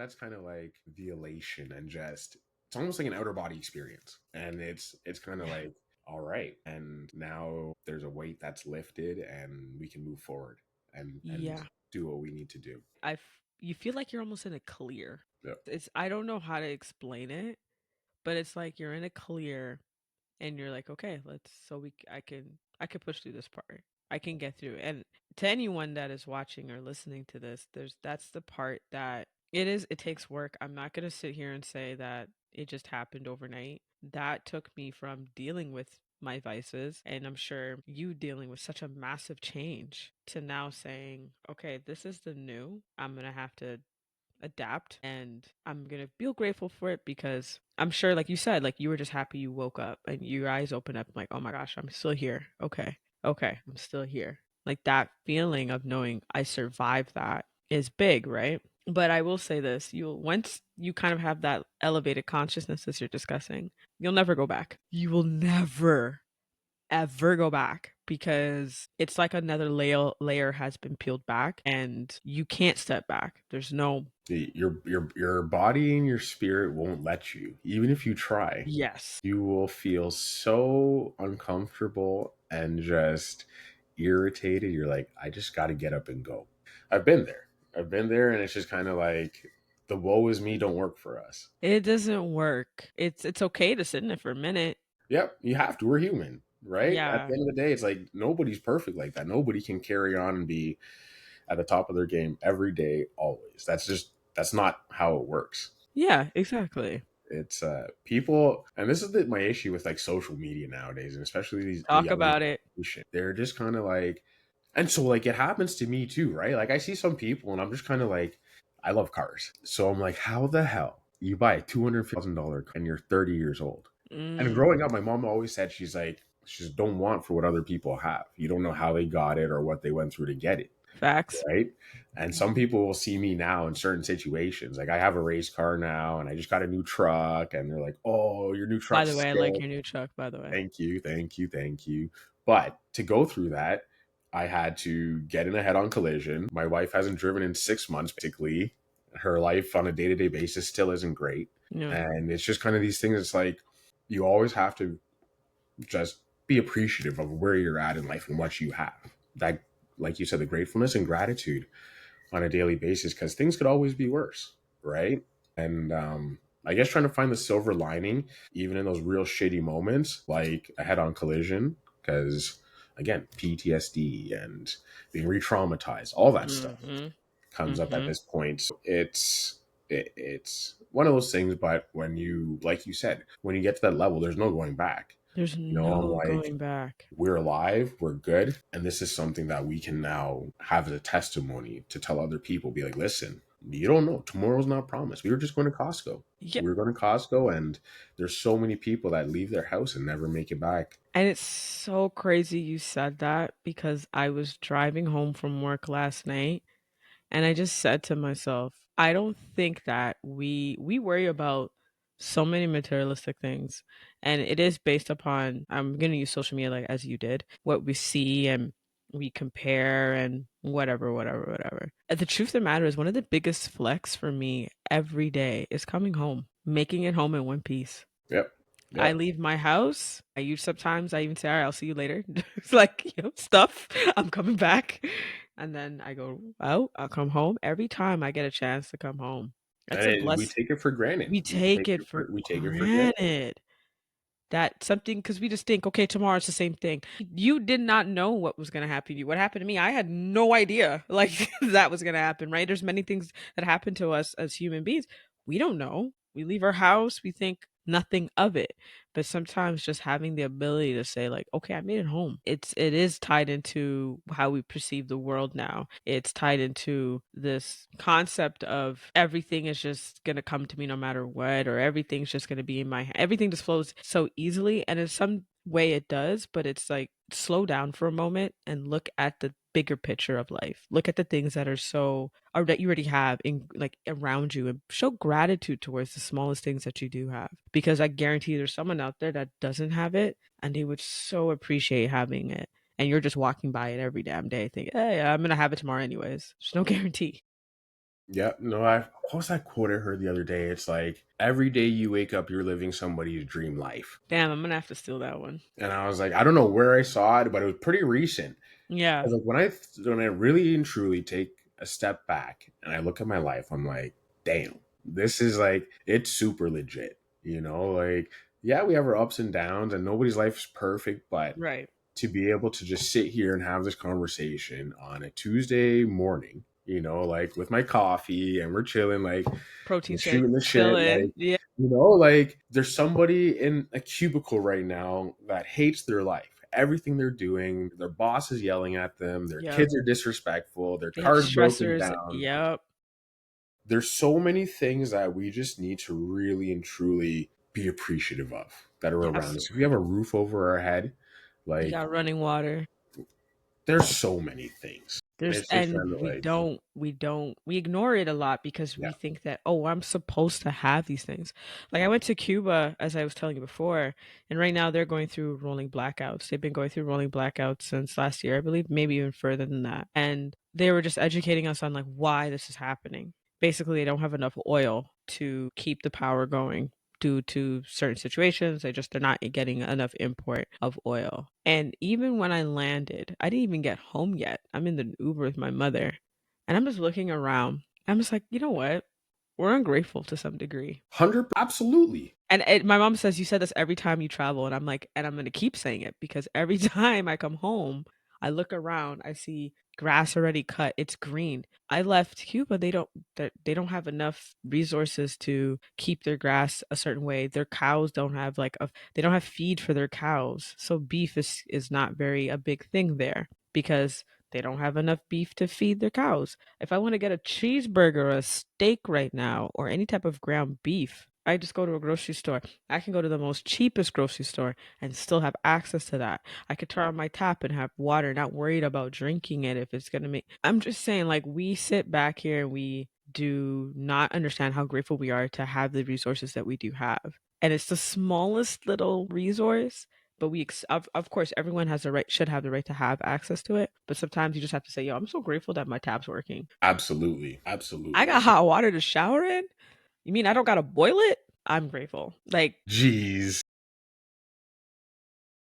that's kind of like the elation and just it's almost like an outer body experience. And it's kind of Yeah. like, all right, and now there's a weight that's lifted and we can move forward and Yeah. do what we need to do. You feel like you're almost in a clear. Yep. It's I don't know how to explain it, but it's like you're in a clear and you're like, okay, let's so we I can push through this part. I can get through. And to anyone that is watching or listening to this, there's that's the part that it takes work. I'm not going to sit here and say that it just happened overnight. That took me from dealing with my vices, and I'm sure you dealing with such a massive change, to now saying, okay, this is the new. I'm going to have to adapt, and I'm gonna feel grateful for it because I'm sure, like you said, like you were just happy you woke up and your eyes open up like, oh my gosh, I'm still here. Okay. Okay, I'm still here. Like that feeling of knowing I survived that is big, right? But I will say this, you'll once you kind of have that elevated consciousness as you're discussing, you'll never go back. You will never ever go back because it's like another layer has been peeled back and you can't step back. There's no Your body and your spirit won't let you. Even if you try, yes. you will feel so uncomfortable and just irritated. You're like, I just got to get up and go. I've been there. I've been there, and it's just kind of like the woe is me don't work for us. It doesn't work. It's okay to sit in it for a minute. Yep, you have to. We're human, right? At Yeah. the end of the day, it's like nobody's perfect like that. Nobody can carry on and be at the top of their game every day, always. That's not how it works. Yeah, exactly. It's people, and this is my issue with like social media nowadays, and especially the Talk younger about it. generation. They're just kind of like, and so like it happens to me too, right? Like I see some people, and I'm just kind of like, I love cars, so I'm like, how the hell you buy a $250,000 car and you're 30 years old? And Mm, growing up, my mom always said, she's like, she just don't want for what other people have. You don't know how they got it or what they went through to get it, facts. right? And some people will see me now in certain situations. Like I have a race car now and I just got a new truck and they're like, "Oh, your new By truck's the way, I like sick." your new truck, by the way. Thank you, thank you, thank you. But to go through that, I had to get in a head-on collision. My wife hasn't driven in 6 months basically. Her life on a day-to-day basis still isn't great. Yeah. And it's just kind of these things, it's like you always have to just be appreciative of where you're at in life and what you have. That, like you said, the gratefulness and gratitude on a daily basis because things could always be worse, right? And I guess trying to find the silver lining, even in those real shitty moments, like a head on collision, because again, PTSD and being re traumatized, all that stuff Mhm. comes up at Mhm. this point. So it's one of those things, but when you, like you said, when you get to that level, there's no going back. There's You know, I'm no like, going back. we're alive, we're good, and this is something that we can now have as a testimony to tell other people. Be like, listen, you don't know, tomorrow's not promised. We were just going to Costco. Yeah. We were going to Costco, and there's so many people that leave their house and never make it back. And it's so crazy you said that because I was driving home from work last night. And I just said to myself, I don't think that we worry about so many materialistic things. And it is based upon I'm gonna use social media like as you did, what we see and we compare and whatever, whatever, whatever. And the truth of the matter is one of the biggest flex for me every day is coming home, making it home in one piece. Yep, I yep. leave my house. I use sometimes I even say, all right, I'll see you later. It's like, stuff. I'm coming back. And then I go out, I'll come home. Every time I get a chance to come home. That's a We bless. take it for granted. We take it for We take it for granted. granted that something because we just think, okay, tomorrow it's the same thing. You did not know what was going to happen to you. What happened to me? I had no idea like that was going to happen, right? There's many things that happen to us as human beings. We don't know. We leave our house, we think nothing of it. But sometimes just having the ability to say like, okay, I made it home. It is tied into how we perceive the world now. It's tied into this concept of everything is just going to come to me no matter what, or everything's just going to be in my hand. Everything just flows so easily. And in some way it does, but it's like slow down for a moment and look at the bigger picture of life. Look at the things that are so or that you already have in like around you and show gratitude towards the smallest things that you do have. Because I guarantee there's someone out there that doesn't have it and they would so appreciate having it. And you're just walking by it every damn day thinking, hey, I'm gonna have it tomorrow anyways. There's no guarantee. Yeah, no, what was that quote I heard the other day? It's like every day you wake up, you're living somebody's dream life. Damn, I'm gonna have to steal that one. And I was like, I don't know where I saw it, but it was pretty recent. I Yeah, was like, when I really and truly take a step back and I look at my life, I'm like, damn, this is like it's super legit. You know, like yeah, we have our ups and downs, and nobody's life is perfect, but right. to be able to just sit here and have this conversation on a Tuesday morning, you know, like with my coffee and we're chilling, like Protein just shake, shooting the shit, like, chilling. Yeah, you know, like there's somebody in a cubicle right now that hates their life. Everything they're doing, their boss is yelling at them, their yep. kids are disrespectful, their They have car's broken stressors. down. Yep. There's so many things that we just need to really and truly be appreciative of that are Yeah, around us. If we absolutely. have a roof over our head, You like got running water. there's so many things. And There's it's just kind and of like, we ignore it a lot because yeah, we think that, oh, I'm supposed to have these things. Like I went to Cuba, as I was telling you before, and right now they're going through rolling blackouts. They've been going through rolling blackouts since last year, I believe, maybe even further than that. And they were just educating us on like why this is happening. Basically, they don't have enough oil to keep the power going due to certain situations. They're not getting enough import of oil. And even when I landed, I didn't even get home yet. I'm in the Uber with my mother, and I'm just looking around. I'm just like, you know what? We're ungrateful to some degree. 100, absolutely. And my mom says you said this every time you travel, and I'm like, and I'm gonna keep saying it because every time I come home, I look around, I see grass already cut, it's green. I left Cuba, they don't have enough resources to keep their grass a certain way. Their cows don't have they don't have feed for their cows, so beef is not very a big thing there because they don't have enough beef to feed their cows. If I want to get a cheeseburger or a steak right now or any type of ground beef, I just go to a grocery store. I can go to the most cheapest grocery store and still have access to that. I could turn on my tap and have water, not worried about drinking it if it's going to make. I'm just saying, like, we sit back here and we do not understand how grateful we are to have the resources that we do have. And it's the smallest little resource, but of course everyone has the right should have the right to have access to it, but sometimes you just have to say, yo, I'm so grateful that my tap's working. Absolutely. I Absolutely. got hot water to shower in. You mean I don't gotta boil it? I'm grateful. Like, Jeez.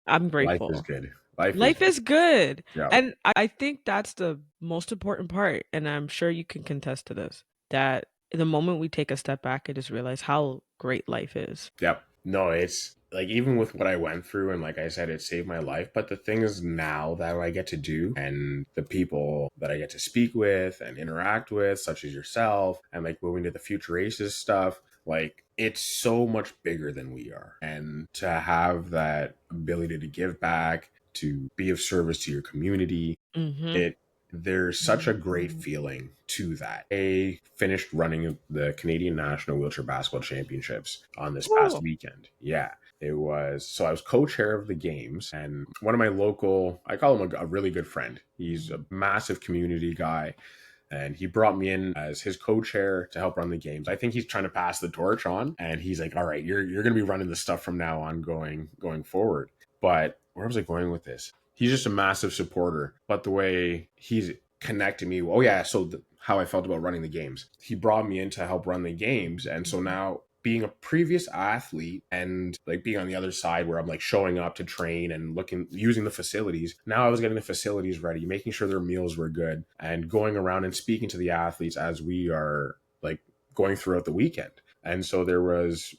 I'm Life is grateful. good. Life is Life good. is good. Yeah. And I think that's the most important part. And I'm sure you can contest to this that the moment we take a step back and just realize how great life is. Yep. No, it's like even with what I went through, and like I said, it saved my life. But the things now that I get to do and the people that I get to speak with and interact with, such as yourself, and like moving to the future races stuff, like it's so much bigger than we are. And to have that ability to give back, to be of service to your community, Mm-hmm. it there's such a great feeling to that. I finished running the Canadian National Wheelchair Basketball Championships on this past Cool. weekend. Yeah, it was. So I was co-chair of the games, and one of my local, I call him a really good friend. He's a massive community guy, and he brought me in as his co-chair to help run the games. I think he's trying to pass the torch on, and he's like, "All right, you're going to be running this stuff from now on, going forward." But where was I going with this? He's just a massive supporter, but the way he's connected me, oh yeah, so how I felt about running the games. He brought me in to help run the games, and so now being a previous athlete and like being on the other side where I'm like showing up to train and looking using the facilities. Now I was getting the facilities ready, making sure their meals were good and going around and speaking to the athletes as we are like going throughout the weekend. And so there was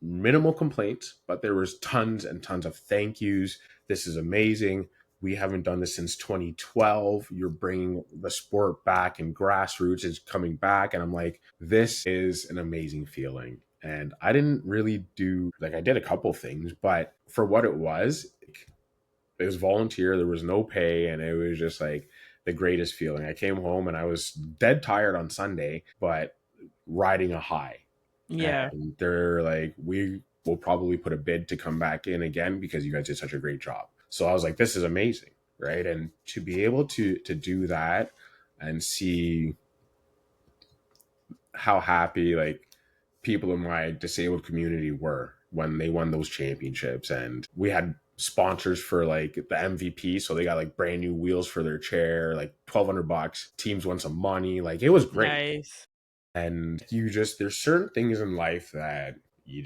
minimal complaints, but there was tons and tons of thank yous. This is amazing. We haven't done this since 2012. You're bringing the sport back and grassroots is coming back. And I'm like, this is an amazing feeling. And I didn't really do, like, I did a couple things, but for what it was volunteer. There was no pay. And it was just like the greatest feeling. I came home and I was dead tired on Sunday, but riding a high, Yeah. and they're like, we will probably put a bid to come back in again because you guys did such a great job. So I was like, this is amazing, right? And to be able to do that and see how happy like people in my disabled community were when they won those championships, and we had sponsors for like the MVP. So they got like brand new wheels for their chair, like $1,200. Teams won some money. Like it was great. Nice. And you just, there's certain things in life that you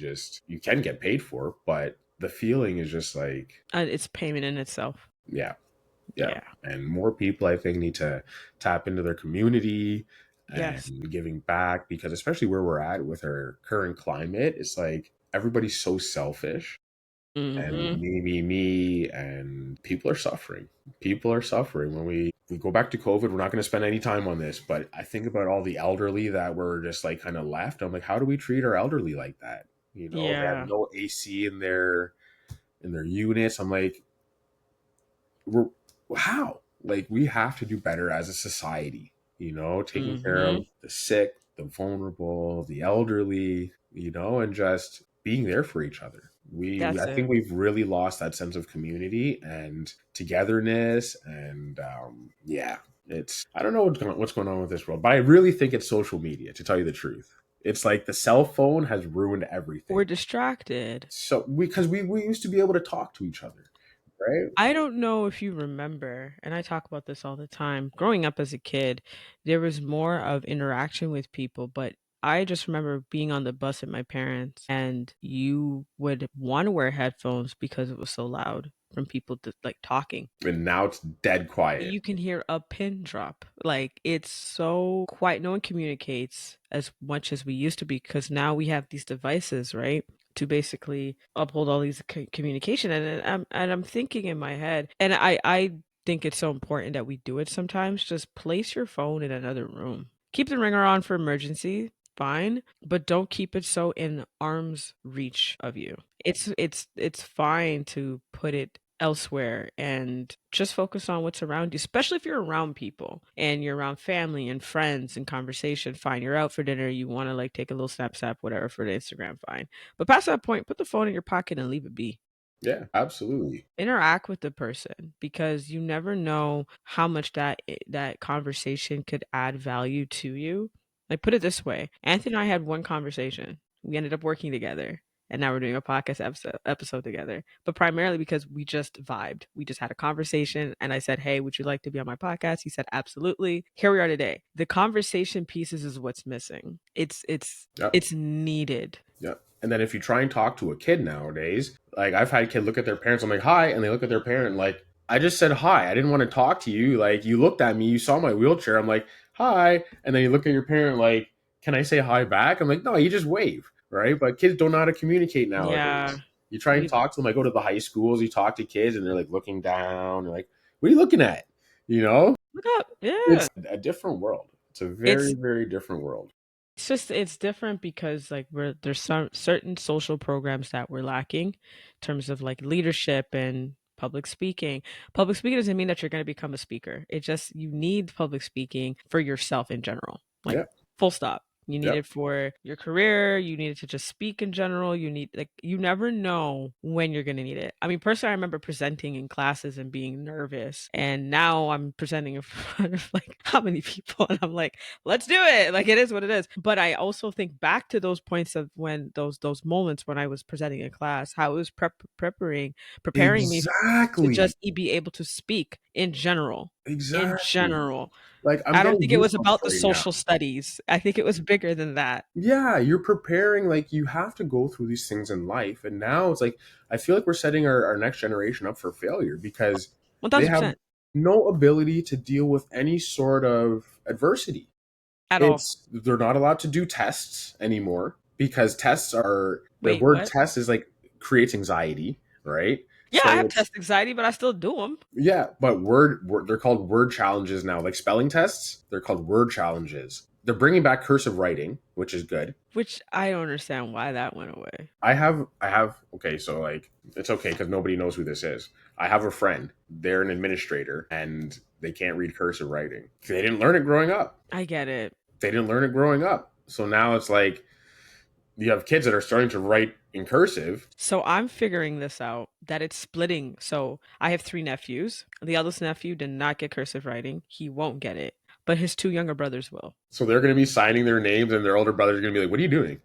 can get paid for, but the feeling is just like, It's payment in itself. yeah, yeah. Yeah. And more people, I think, need to tap into their community Yes. and giving back, because especially where we're at with our current climate, it's like everybody's so selfish and Mhm. me, and people are suffering. People are suffering. When we go back to COVID, we're not going to spend any time on this, but I think about all the elderly that were just like kind of left. I'm like, how do we treat our elderly like that? You know, they have Yeah. no AC in their units. I'm like, we're how? Like we have to do better as a society, you know, taking care Mhm. of the sick, the vulnerable, the elderly, and just being there for each other. That's I it. think we've really lost that sense of community and togetherness, and yeah, it's I don't know what's going on with this world, but I really think it's social media. To tell you the truth, it's like the cell phone has ruined We're everything. distracted. So because we used to be able to talk to each other, right? I don't know if you remember, and I talk about this all the time. Growing up as a kid, there was more of interaction with people, but I just remember being on the bus with my parents, and you would want to wear headphones because it was so loud from people like talking. And now it's dead quiet. You can hear a pin drop. Like it's so quiet. No one communicates as much as we used to because now we have these devices, right? To basically uphold all these communication, and I'm thinking in my head, and I think it's so important that we do it sometimes. Just place your phone in another room. Keep the ringer on for emergency, fine, but don't keep it so in arm's reach of you. It's fine to put it elsewhere and just focus on what's around you, especially if you're around people and you're around family and friends and conversation. Fine, you're out for dinner, you want to like take a little snap, whatever for the Instagram, fine. But past that point, put the phone in your pocket and leave it be. Yeah, absolutely. Interact with the person because you never know how much that conversation could add value to you. Like put it this way, Anthony and I had one conversation. We ended up working together and now we're doing a podcast episode together. But primarily because we just vibed. We just had a conversation and I said, "Hey, would you like to be on my podcast?" He said, "Absolutely." Here we are today. The conversation pieces is what's missing. Yep. It's needed. Yep. And then if you try and talk to a kid nowadays, like I've had a kid look at their parents, I'm like, hi, and they look at their parent like, I just said hi. I didn't want to talk to you. Like you looked at me, you saw my wheelchair. I'm like, hi. And then you look at your parent like, can I say hi back? I'm like, no, you just wave. Right. But kids don't know how to communicate Yeah. nowadays. You try and We talk to them. I go to the high schools, you talk to kids and they're like looking down. You're like, what are you looking at? You know? look up. Yeah. It's a different world. It's a very, It's very different world. It's just it's different because like there's some certain social programs that we're lacking in terms of like leadership and public speaking. Public speaking doesn't mean that you're going to become a speaker. It just you need public speaking for yourself in general. Like Yep. full stop. You need Yep. it for your career. You need it to just speak in general. You need like you never know when you're gonna need it. I mean, personally, I remember presenting in classes and being nervous, and now I'm presenting in front of like how many people, and I'm like, let's do it. Like it is what it is. But I also think back to those points of when those moments when I was presenting in class, how it was preparing me to Exactly. just be able to speak in general. In Exactly. general. Like, I'm I don't getting think it was goosebumps about the right now. social studies. I think it was bigger than that. Yeah, you're preparing, like, you have to go through these things in life. And now it's like, I feel like we're setting our next generation up for failure because they have 1000% no ability to deal with any sort of adversity. at all. They're not allowed to do tests anymore because the Wait, word what? test is like creates anxiety, right? Yeah, I So have it's test anxiety, but I still do them. Yeah, but they're called word challenges now. Like spelling tests, they're called word challenges. They're bringing back cursive writing, which is good. Which I don't understand why that went away. I have okay, so like it's okay because nobody knows who this is. I have a friend. They're an administrator and they can't read cursive writing. They didn't learn it growing up. I get it. They didn't learn it growing up. So now it's like you have kids that are starting to write in cursive. So I'm figuring this out that it's splitting. So I have three nephews. The eldest nephew did not get cursive writing. He won't get it, but his two younger brothers will. So they're going to be signing their names and their older brothers are going to be like, "What are you doing?"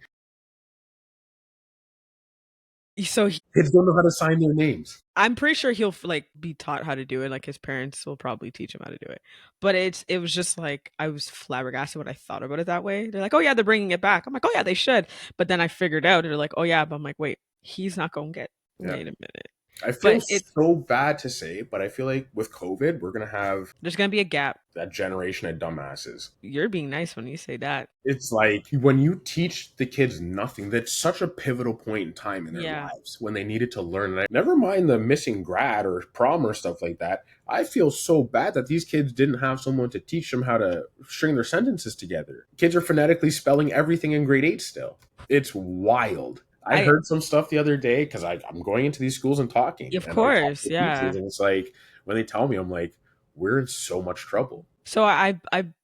So Kids don't know how to sign their names. I'm pretty sure he'll like be taught how to do it. Like his parents will probably teach him how to do it. But it was just like I was flabbergasted when I thought about it that way. They're like, oh yeah, they're bringing it back. I'm like, oh yeah, they should. But then I figured out they're like, oh yeah, but I'm like, wait, he's not gonna get. Yeah. Wait a minute. I feel But it so bad to say, but I feel like with COVID, we're gonna have there's gonna be a gap. that generation of dumbasses. You're being nice when you say that. It's like when you teach the kids nothing, that's such a pivotal point in time in their Yeah. lives when they needed to learn. And never mind the missing grad or prom or stuff like that. I feel so bad that these kids didn't have someone to teach them how to string their sentences together. Kids are phonetically spelling everything in grade 8 still. It's wild. I I heard some stuff the other day because I'm going into these schools and talking, of and I talk course, to teachers, yeah. and it's like when they tell me, I'm like, we're in so much trouble. So I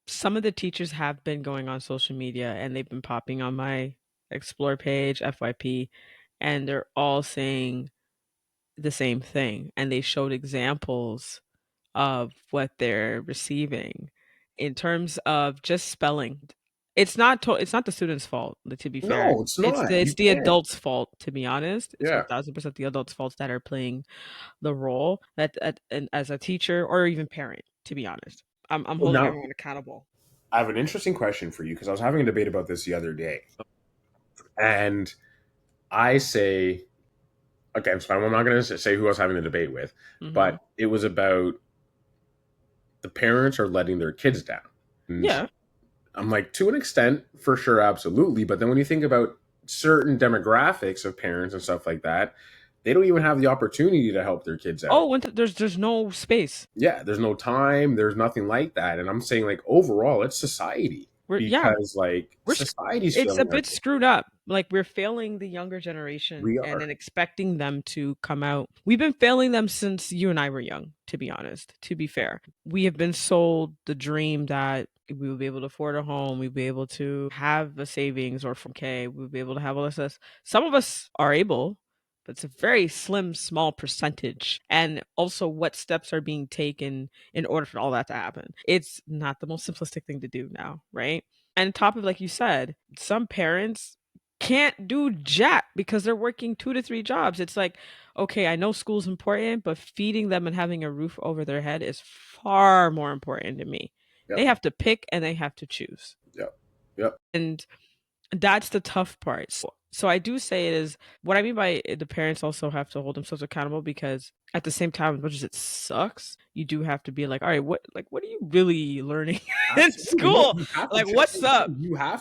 some of the teachers have been going on social media and they've been popping on my explore page, FYP, and they're all saying the same thing. And they showed examples of what they're receiving in terms of just spelling. It's not the student's fault, to be fair. No, it's not. It's You the can't. adult's fault, to be honest. It's Yeah. 1000% the adult's faults that are playing the role that and as a teacher or even parent, to be honest. I'm Well, holding now everyone accountable. I have an interesting question for you because I was having a debate about this the other day. And I say, okay, so I'm not going to say who I was having the debate with, Mhm. but it was about the parents are letting their kids down. And Yeah. I'm like, to an extent, for sure, absolutely. But then when you think about certain demographics of parents and stuff like that, they don't even have the opportunity to help their kids Oh, out. there's no space. Yeah, there's no time, there's nothing like that. And I'm saying, like, overall, it's society Yeah, because, like, we're society's it's a failing our bit kids. screwed up. Like we're failing the younger generation We and are. then expecting them to come out. We've been failing them since you and I were young, to be honest, to be fair. We have been sold the dream that we will be able to afford a home, we'll be able to have a savings or from K, we'll be able to have all this. Some of us are able, but it's a very slim, small percentage. And also what steps are being taken in order for all that to happen. It's not the most simplistic thing to do now, right? And on top of like you said, some parents can't do jack because they're working 2 to 3 jobs. It's like, okay, I know school's important, but feeding them and having a roof over their head is far more important to me. They Yep. have to pick and they have to choose. Yep. Yep. And that's the tough part. So I do say it is what I mean by the parents also have to hold themselves accountable because at the same time, as much as it sucks, you do have to be like, all right, what are you really learning in Absolutely. No, school? you have to Like, check what's in up?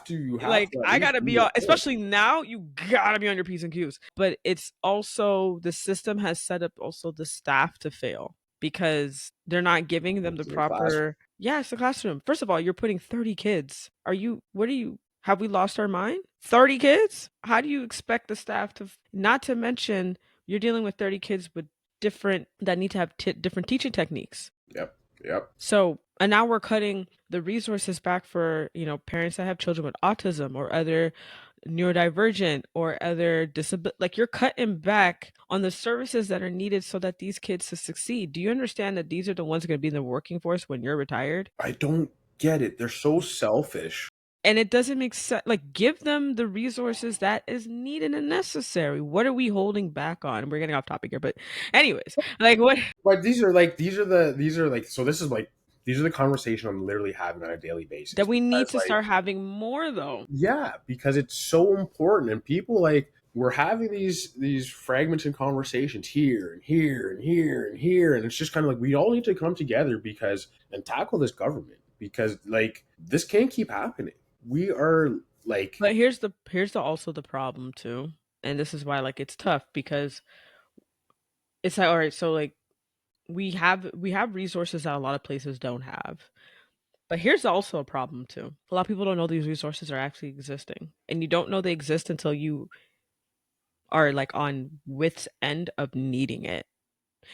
too. You have Like to at I least gotta do be your on, homework. especially now, you gotta be on your P's and Q's. But it's also the system has set up also the staff to fail because they're not giving them the It's in the classroom. proper, yeah, it's the classroom. First of all, you're putting 30 kids. What are you, have we lost our mind? 30 kids? How do you expect the staff to, not to mention, you're dealing with 30 kids with different, that need to have different teaching techniques. Yep. Yep. So, and now we're cutting the resources back for, parents that have children with autism or other neurodivergent or other disability. Like you're cutting back on the services that are needed so that these kids to succeed. Do you understand that these are the ones going to be in the working force when you're retired? I don't get it. They're so selfish. And it doesn't make sense. Like, give them the resources that is needed and necessary. What are we holding back on? We're getting off topic here, but anyways, like what But these are like so this is like these are the conversation I'm literally having on a daily basis that we need because to like start having more though. yeah, because it's so important and people like we're having these fragmented conversations here and here and here and here and it's just kind of like we all need to come together because and tackle this government because like this can't keep happening. We are like But here's the also the problem too. And this is why like it's tough because it's like all right, so like we have resources that a lot of places don't have. But here's also a problem too. A lot of people don't know these resources are actually existing. And you don't know they exist until you are like on wit's end of needing it.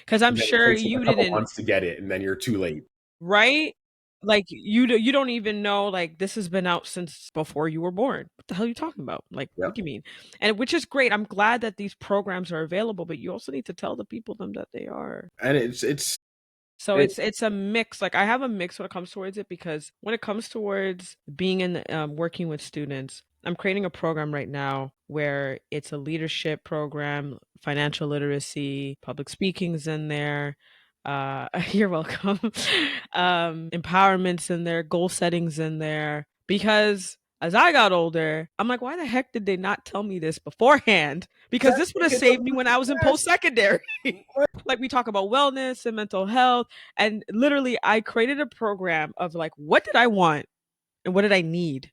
Because I'm and then it sure takes like a you couple didn't, months to get it and then you're too late. right? Like you don't even know like this has been out since before you were born. What the hell are you talking about? Like what Yep. do you mean? And which is great. I'm glad that these programs are available, but you also need to tell the people them that they are. And it's So it, it's a mix. Like I have a mix when it comes towards it because when it comes towards being in working with students, I'm creating a program right now where it's a leadership program, financial literacy, public speaking's in there. You're welcome. Empowerment's in there, goal setting's in there. Because as I got older, I'm like, why the heck did they not tell me this beforehand? Because this would have It's a saved me when I was in post secondary. Like we talk about wellness and mental health. And literally, I created a program of like, what did I want and what did I need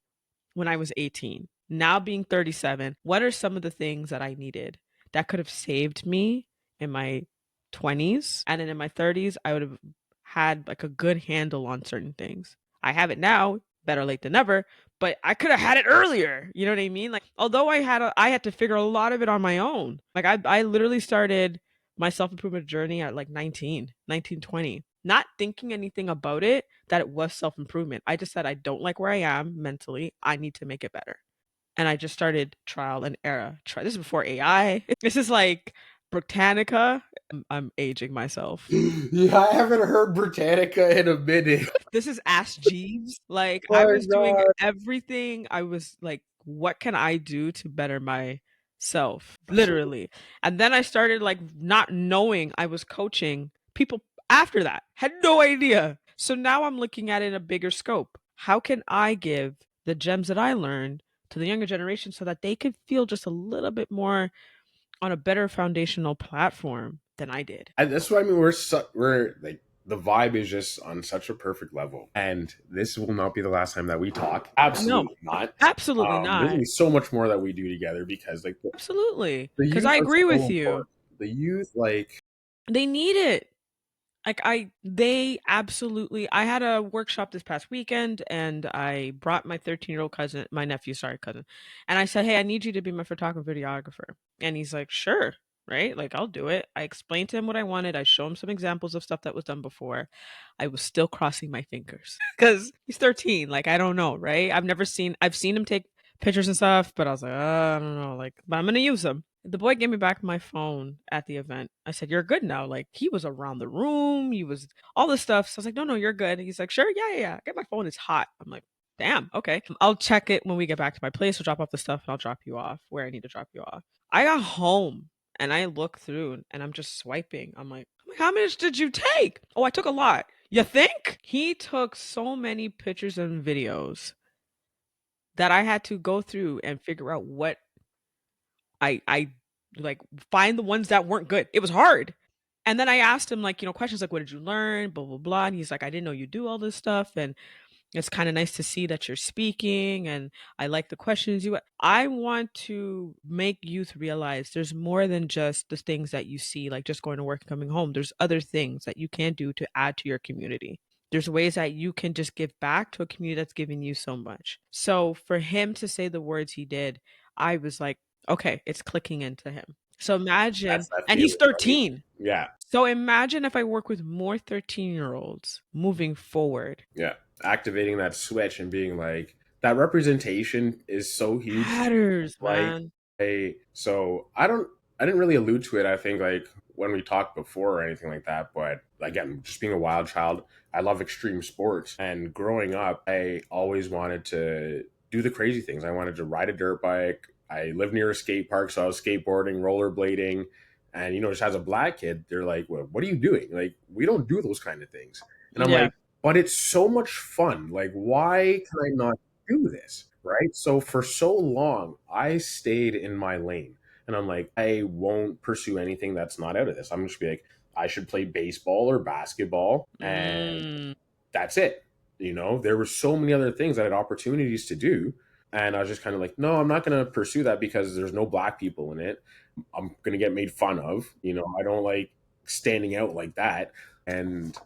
when I was 18? Now being 37, what are some of the things that I needed that could have saved me in my 20s? And then in my 30s, I would have had like a good handle on certain things. I have it now, better late than never, but I could have had it earlier. You know what I mean? Like, although I had to figure a lot of it on my own. Like, I literally started my self improvement journey at like 19, 20, not thinking anything about it that it was self improvement. I just said, I don't like where I am mentally. I need to make it better. And I just started trial and error. This is before AI. This is like Britannica. I'm aging myself. Yeah, I haven't heard Britannica in a minute. This is Ask Jeeves. Like I My was doing God. everything. I was like, what can I do to better myself? Literally. And then I started like not knowing I was coaching people after that. Had no idea. So now I'm looking at it in a bigger scope. How can I give the gems that I learned to the younger generation so that they could feel just a little bit more on a better foundational platform than I did? And that's what I mean. We're like the vibe is just on such a perfect level, and this will not be the last time that we talk. No, Absolutely not. absolutely There's gonna not. be so much more that we do together because like Absolutely. the Because youth I are agree so with you. important. The youth, like They need it. Like they absolutely. I had a workshop this past weekend and I brought my 13-year-old cousin, my nephew, sorry, cousin. And I said, "Hey, I need you to be my photographer, videographer." And he's like, "Sure." Right? Like, I'll do it. I explained to him what I wanted. I showed him some examples of stuff that was done before. I was still crossing my fingers because he's 13. Like, I don't know, right? I've seen him take pictures and stuff, but I was like, I don't know, like, but I'm gonna use them. The boy gave me back my phone at the event. I said, "You're good now." Like he was around the room, he was all this stuff. So I was like, "No, you're good." And he's like, "Sure, yeah, yeah, yeah. Get my phone. It's hot." I'm like, "Damn, okay. I'll check it when we get back to my place. I'll drop off the stuff and I'll drop you off where I need to drop you off." I got home and I look through and I'm just swiping. I'm like, "How much did you take?" "Oh, I took a lot." "You think?" He took so many pictures and videos that I had to go through and figure out what I like find the ones that weren't good. It was hard. And then I asked him like, questions like, what did you learn? Blah, blah, blah. And he's like, I didn't know you do all this stuff. And it's kind of nice to see that you're speaking. And I like the questions I want to make youth realize there's more than just the things that you see, like just going to work and coming home. There's other things that you can do to add to your community. There's ways that you can just give back to a community that's giving you so much. So for him to say the words he did, I was like, okay, it's clicking into him. So imagine, that's that and he's feeling, right? 13. Yeah, So imagine if I work with more 13-year-olds moving forward. yeah. Activating that switch and being like that representation is so huge. Matters, Like, man. so I didn't really allude to it. I think like when we talked before or anything like that. But again, just being a wild child, I love extreme sports. And growing up, I always wanted to do the crazy things. I wanted to ride a dirt bike. I lived near a skate park, so I was skateboarding, rollerblading. And just as a black kid, they're like, "Well, what are you doing? Like, we don't do those kind of things." And I'm Yeah. like, "But it's so much fun. Like, why can I not do this?" Right? So for so long, I stayed in my lane. And I'm like, I won't pursue anything that's not out of this. I'm just be like, I should play baseball or basketball, and Mm, that's it. There were so many other things I had opportunities to do. And I was just kind of like, no, I'm not going to pursue that because there's no black people in it. I'm going to get made fun of. I don't like standing out like that. And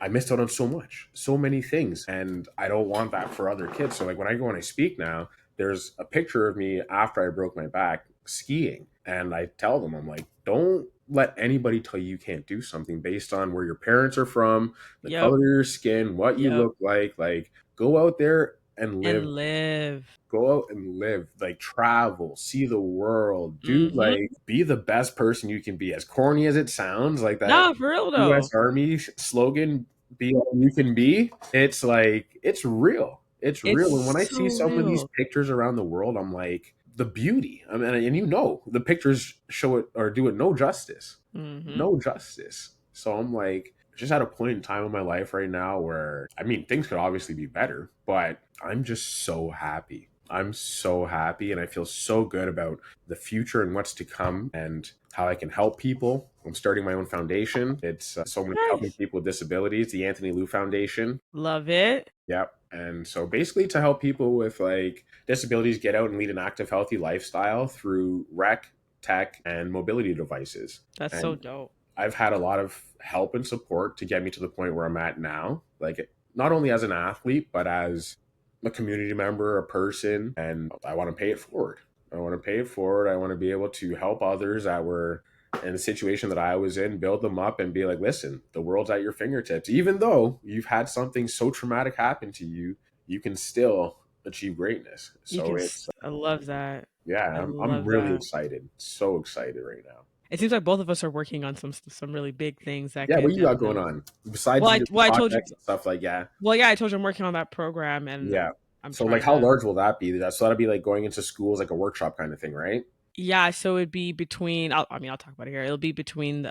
I missed out on so much, so many things. And I don't want that for other kids. So, like, when I go and I speak now, there's a picture of me after I broke my back skiing. And I tell them, I'm like, don't let anybody tell you can't do something based on where your parents are from, the yep. color of your skin, what you Yep. look like. Like, go out there and live. And live. Go out and live. Like, travel, see the world, do Mm-hmm. like be the best person you can be. As corny as it sounds, like that No, for real U.S. though. Army slogan, "Be all you can be." It's like it's real. It's real. And when I It's see so some of these real. pictures around the world, I'm like, the beauty. I mean, and you know, the pictures show it or do it no justice. Mhm. No justice. So I'm like, just at a point in time in my life right now where, I mean, things could obviously be better, but I'm just so happy. I'm so happy and I feel so good about the future and what's to come and how I can help people. I'm starting my own foundation. It's so many helping Nice. people with disabilities, the Anthony Lou Foundation. Love it. Yep. And so basically to help people with like disabilities get out and lead an active, healthy lifestyle through rec, tech, and mobility devices. That's so And dope. I've had a lot of help and support to get me to the point where I'm at now. Like not only as an athlete, but as a community member, a person, and I want to pay it forward. I want to pay it forward. I want to be able to help others that were in the situation that I was in, build them up and be like, listen, the world's at your fingertips. Even though you've had something so traumatic happen to you, you can still achieve greatness. You So can it's I love that. yeah, I I'm love really that. excited. So excited right now. It seems like both of us are working on some really big things that Yeah, what could you got going definitely. on besides your Well, I told you. projects and stuff like yeah, Well, yeah, I told you I'm working on that program, and yeah. I'm So like, trying how to. large will that be? So that'll be like going into schools, like a workshop kind of thing, right? Yeah, so it'd be between. I mean, I'll talk about it here. It'll be between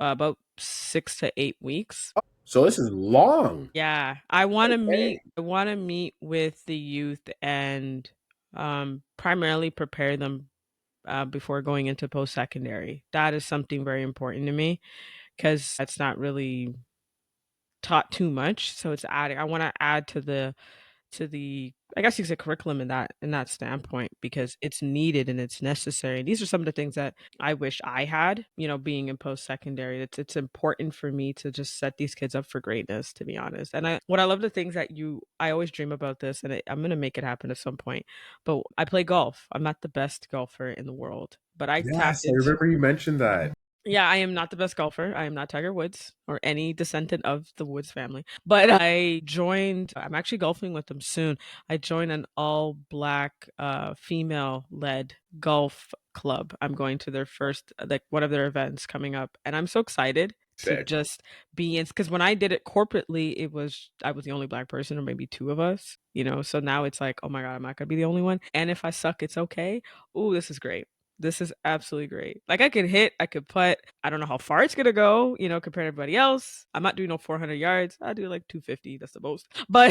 about 6 to 8 weeks. So this is long. Yeah, I want to meet. Okay, I want to meet with the youth and primarily prepare them before going into post secondary. That is something very important to me because that's not really taught too much. So it's adding. I want to add to the I guess you could say curriculum in that standpoint because it's needed and it's necessary. These are some of the things that I wish I had, being in post secondary. It's important for me to just set these kids up for greatness, to be honest. And I love the things that I always dream about this, and I'm gonna make it happen at some point. But I play golf. I'm not the best golfer in the world, but I tapped yes, I into. remember you mentioned that. Yeah, I am not the best golfer. I am not Tiger Woods or any descendant of the Woods family. But I'm actually golfing with them soon. I joined an all black female led golf club. I'm going to their first like one of their events coming up and I'm so excited to Sick. just be in because when I did it corporately, I was the only black person or maybe two of us, so now it's like, oh my God, I'm not gonna be the only one. And if I suck, it's okay. Oh, this is great. This is absolutely great. Like I could hit, I could putt. I don't know how far it's gonna go, compared to everybody else. I'm not doing no 400 yards. I do like 250. That's the most. But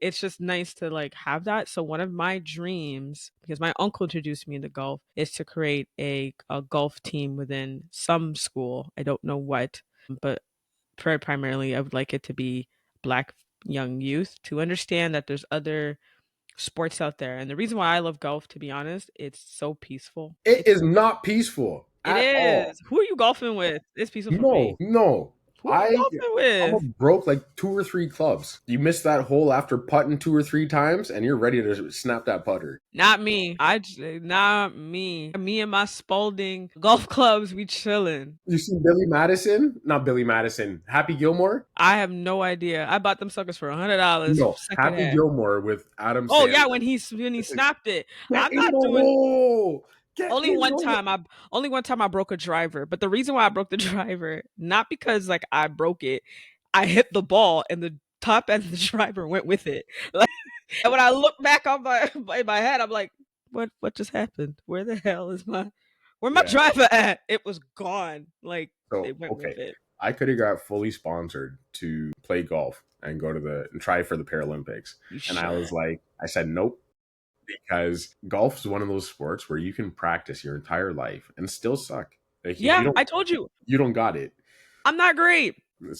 it's just nice to like have that. So one of my dreams, because my uncle introduced me into golf, is to create a golf team within some school. I don't know what, but primarily I would like it to be black young youth to understand that there's other sports out there. And the reason why I love golf, to be honest, it's so peaceful. It is not peaceful It at all. is. Who are you golfing with? It's peaceful for No, me. no. Who are you I golfing I'm a with? broke like two or three clubs. You miss that hole after putting two or three times, and you're ready to snap that putter. Not me. Not me. Me and my Spalding golf clubs, we chilling. You see Billy Madison? Not Billy Madison. Happy Gilmore? I have no idea. I bought them suckers for $100 No, Happy secondhand. Gilmore with Adam Oh yeah, Sandler. when he snapped it. Get I'm in not the doing. hole. Get Only in the one hole. time I only one time I broke a driver, but the reason why I broke the driver, not because like I broke it, I hit the ball and the top end of the driver went with it. Like, and when I look back on my in my head, I'm like, what just happened? Where my Yeah. driver at? It was gone. Like So it went okay, with it. I could have got fully sponsored to play golf and go to the and try for the Paralympics, You and I was should. like, I said nope because golf is one of those sports where you can practice your entire life and still suck. Like if Yeah, I told you. you don't got it. I'm not great.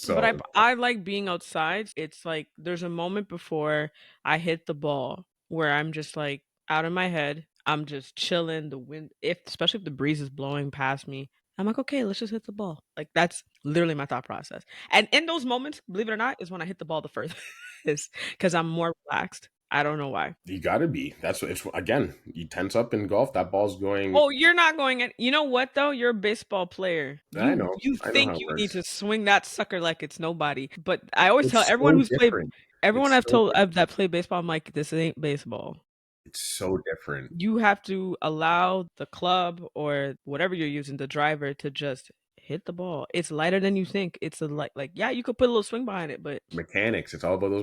But I So I like being outside. It's like there's a moment before I hit the ball where I'm just like out of my head. I'm just chilling. The wind, if especially if the breeze is blowing past me, I'm like, okay, let's just hit the ball. Like that's literally my thought process. And in those moments, believe it or not, is when I hit the ball the furthest because I'm more relaxed. I don't know why. you got to be. That's what it's again. You tense up in golf. That ball's going. Oh, you're not going at you know what though? You're a baseball player. You I know think how it you need works. to swing that sucker like it's nobody. But I always tell It's so different. everyone It's I've so told different. that play baseball, I'm like, this ain't baseball. It's so different. You have to allow the club or whatever you're using, the driver, to just hit the ball. It's lighter than you think. It's a like yeah, you could put a little swing behind it, but Mechanics. It's all about those